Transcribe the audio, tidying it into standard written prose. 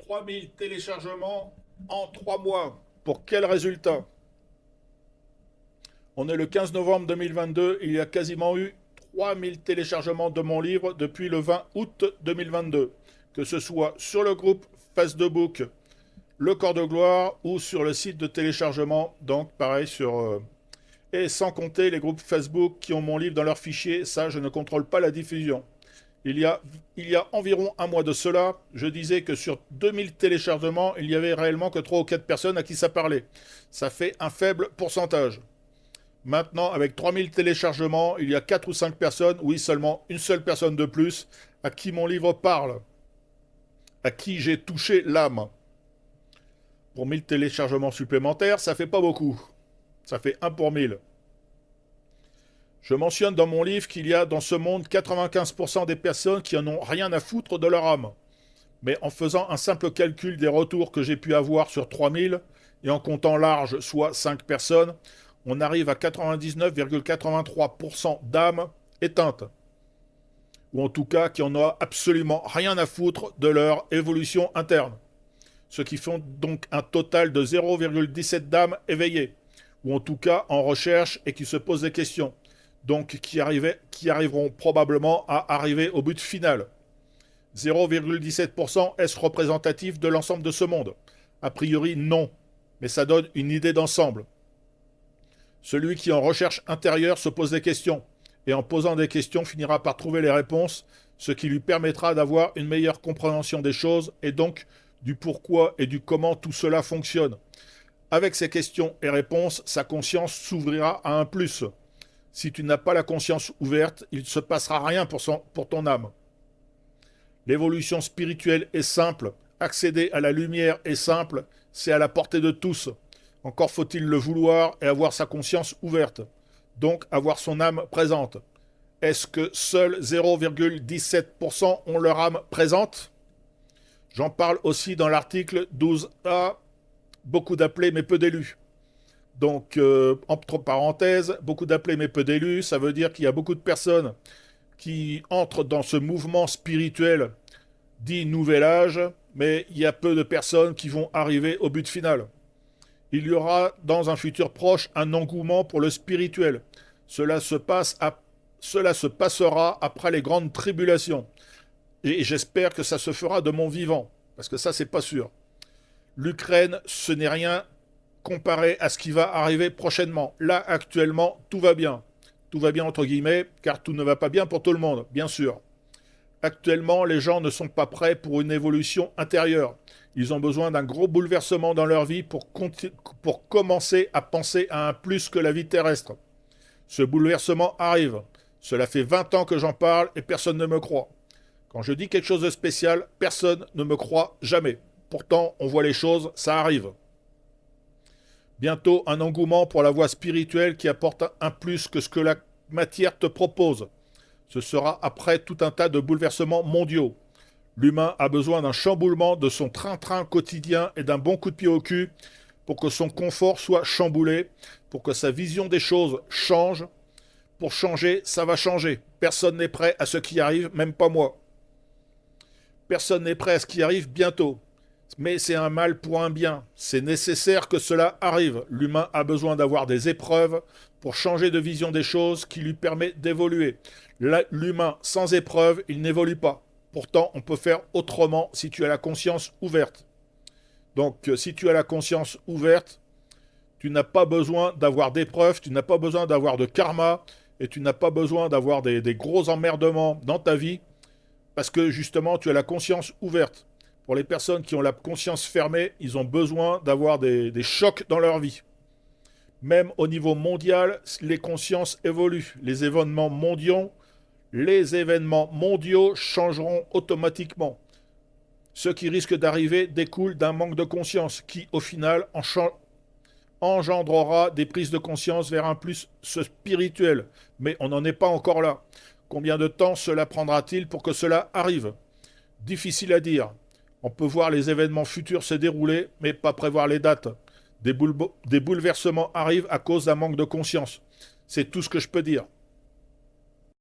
3000 téléchargements en 3 mois. Pour quel résultat? On est le 15 novembre 2022, il y a quasiment eu 3000 téléchargements de mon livre depuis le 20 août 2022. Que ce soit sur le groupe Facebook Le Corps de Gloire ou sur le site de téléchargement, donc pareil sur... Et sans compter les groupes Facebook qui ont mon livre dans leur fichier, ça je ne contrôle pas la diffusion. Il y a environ un mois de cela, je disais que sur 2000 téléchargements, il y avait réellement que 3 ou 4 personnes à qui ça parlait. Ça fait un faible pourcentage. Maintenant, avec 3000 téléchargements, il y a 4 ou 5 personnes, oui seulement une seule personne de plus, à qui mon livre parle, à qui j'ai touché l'âme. Pour 1000 téléchargements supplémentaires, ça fait pas beaucoup. Ça fait 1 pour 1000. Je mentionne dans mon livre qu'il y a dans ce monde 95% des personnes qui en ont rien à foutre de leur âme. Mais en faisant un simple calcul des retours que j'ai pu avoir sur 3000, et en comptant large, soit 5 personnes, on arrive à 99,83% d'âmes éteintes. Ou en tout cas qui en ont absolument rien à foutre de leur évolution interne. Ce qui font donc un total de 0,17 d'âmes éveillées. Ou en tout cas en recherche et qui se posent des questions. Donc qui arriveront probablement à arriver au but final. 0,17% est-ce représentatif de l'ensemble de ce monde? A priori non, mais ça donne une idée d'ensemble. Celui qui en recherche intérieure se pose des questions, et en posant des questions finira par trouver les réponses, ce qui lui permettra d'avoir une meilleure compréhension des choses, et donc du pourquoi et du comment tout cela fonctionne. Avec ces questions et réponses, sa conscience s'ouvrira à un plus. Si tu n'as pas la conscience ouverte, il ne se passera rien pour ton âme. L'évolution spirituelle est simple, accéder à la lumière est simple, c'est à la portée de tous. Encore faut-il le vouloir et avoir sa conscience ouverte, donc avoir son âme présente. Est-ce que seuls 0,17% ont leur âme présente? J'en parle aussi dans l'article 12A, beaucoup d'appelés mais peu d'élus. Donc, entre parenthèses, beaucoup d'appelés mais peu d'élus, ça veut dire qu'il y a beaucoup de personnes qui entrent dans ce mouvement spirituel dit nouvel âge, mais il y a peu de personnes qui vont arriver au but final. Il y aura dans un futur proche un engouement pour le spirituel. Cela se passera après les grandes tribulations. Et j'espère que ça se fera de mon vivant, parce que ça, c'est pas sûr. L'Ukraine, ce n'est rien comparé à ce qui va arriver prochainement. Là, actuellement, tout va bien. Tout va bien entre guillemets, car tout ne va pas bien pour tout le monde, bien sûr. Actuellement, les gens ne sont pas prêts pour une évolution intérieure. Ils ont besoin d'un gros bouleversement dans leur vie pour commencer à penser à un plus que la vie terrestre. Ce bouleversement arrive. Cela fait 20 ans que j'en parle et personne ne me croit. Quand je dis quelque chose de spécial, personne ne me croit jamais. Pourtant, on voit les choses, ça arrive. Bientôt, un engouement pour la voie spirituelle qui apporte un plus que ce que la matière te propose. Ce sera après tout un tas de bouleversements mondiaux. L'humain a besoin d'un chamboulement de son train-train quotidien et d'un bon coup de pied au cul pour que son confort soit chamboulé, pour que sa vision des choses change. Pour changer, ça va changer. Personne n'est prêt à ce qui arrive, même pas moi. Personne n'est prêt à ce qui arrive bientôt. Mais c'est un mal pour un bien. C'est nécessaire que cela arrive. L'humain a besoin d'avoir des épreuves pour changer de vision des choses qui lui permet d'évoluer. L'humain sans épreuve, il n'évolue pas. Pourtant, on peut faire autrement si tu as la conscience ouverte. Donc, si tu as la conscience ouverte, tu n'as pas besoin d'avoir d'épreuves, tu n'as pas besoin d'avoir de karma, et tu n'as pas besoin d'avoir des gros emmerdements dans ta vie, parce que justement, tu as la conscience ouverte. Pour les personnes qui ont la conscience fermée, ils ont besoin d'avoir des chocs dans leur vie. Même au niveau mondial, les consciences évoluent. Les événements mondiaux changeront automatiquement. Ce qui risque d'arriver découle d'un manque de conscience qui, au final, engendrera des prises de conscience vers un plus spirituel. Mais on n'en est pas encore là. Combien de temps cela prendra-t-il pour que cela arrive? Difficile à dire. On peut voir les événements futurs se dérouler, mais pas prévoir les dates. Des bouleversements arrivent à cause d'un manque de conscience. C'est tout ce que je peux dire.